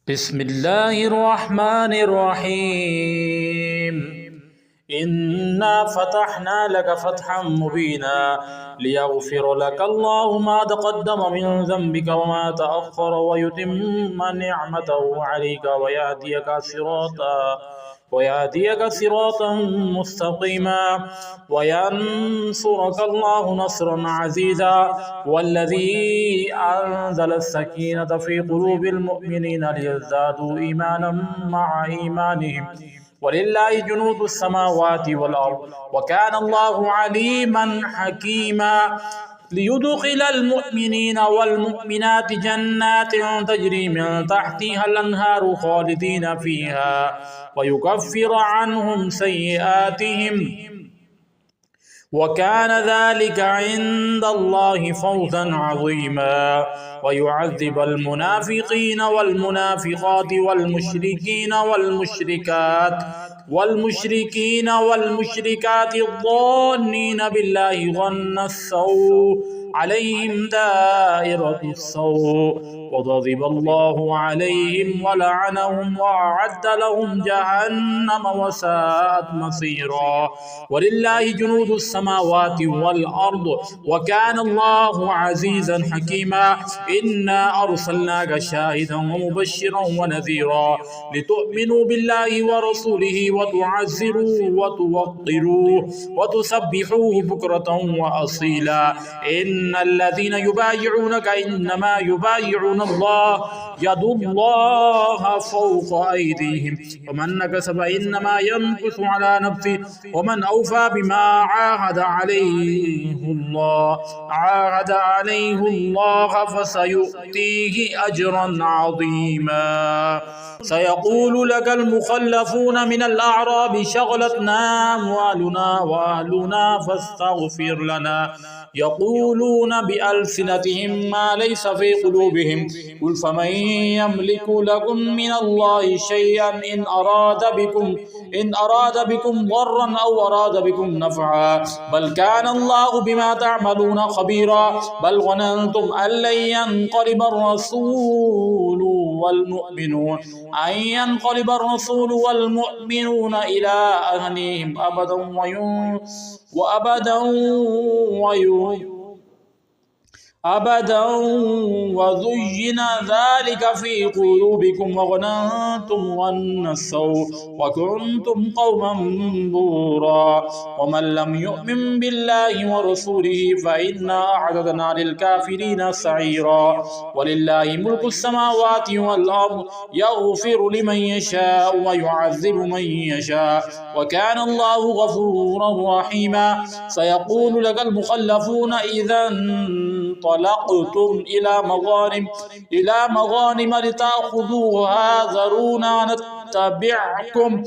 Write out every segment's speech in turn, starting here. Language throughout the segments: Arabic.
بسم الله الرحمن الرحيم. إنا فتحنا لك فتحا مبينا ليغفر لك الله ما تقدم من ذنبك وما تأخر ويتم نعمته عليك ويهديك صراطا مستقيما وينصرك الله نصرا عزيزا والذي أنزل السكينة في قلوب المؤمنين ليزدادوا إيمانا مع إيمانهم ولله جنود السماوات والأرض وكان الله عليما حكيما ليدخل المؤمنين والمؤمنات جنات تجري من تحتها الأنهار خالدين فيها ويكفر عنهم سيئاتهم وكان ذلك عند الله فوزا عظيما ويعذب المنافقين والمنافقات والمشركات الظانين بالله ظن السوء عليهم دائرة السوء وغضب الله عليهم ولعنهم وأعد لهم جهنم وساءت مصيرا ولله جنود السماوات والأرض وكان الله عزيزا حكيما. إنا أرسلناك شاهدا ومبشرا ونذيرا لتؤمنوا بالله ورسوله وتعزروه وتوقروه وتسبحوه بكرة وأصيلا. إن الذين يبايعونك إنما يبايعون الله يد الله فوق أيديهم ومن نكث فإنما ينكث على نفسه ومن أوفى بما عاهد عليه الله فسيؤتيه أجرا عظيما. سيقول لك المخلفون من الأعراب شغلتنا أموالنا وأهلنا فاستغفر لنا يقولون بألسنتهم ما ليس في قلوبهم قل فمن يملك لكم من الله شيئا إن أراد بكم ضرا أو أراد بكم نفعا بل كان الله بما تعملون خبيرا. بل ظننتم أن لن ينقلب الرسول والمؤمنون إلى أهلهم أبدا وزين ذلك في قلوبكم وظننتم ظن السوء وكنتم قوما بورا. ومن لم يؤمن بالله ورسوله فإنا أعتدنا للكافرين سعيرا. ولله ملك السماوات والأرض يغفر لمن يشاء ويعذب من يشاء وكان الله غفورا رحيما. سيقول لك المخلفون إذا انطلقتم إلى مغانم لتأخذوها ذرونا نتبعكم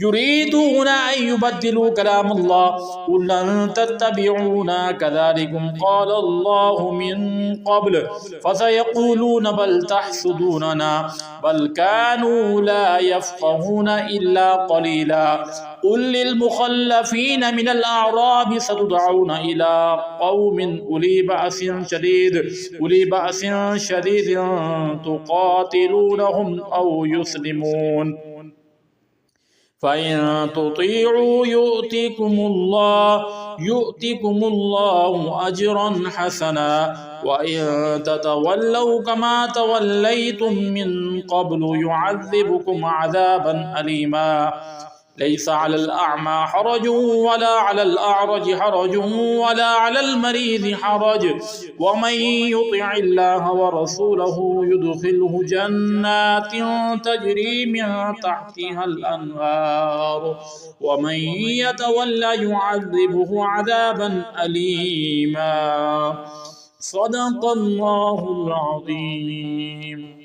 يريدون أن يبدلوا كلام الله قل لن تتبعونا كذلكم قال الله من قبل فسيقولون بل تحسدوننا بل كانوا لا يفقهون إلا قليلا. قل للمخلفين من الأعراب ستدعون إلى قوم أولي بأس شديد تقاتلونهم أو يسلمون فإن تطيعوا يؤتكم الله أجرا حسنا وإن تتولوا كما توليتم من قبل يعذبكم عذابا أليما. ليس على الأعمى حرج ولا على الأعرج حرج ولا على المريض حرج ومن يطع الله ورسوله يدخله جنات تجري من تحتها الأنهار ومن يتولى يعذبه عذابا أليما. صدق الله العظيم.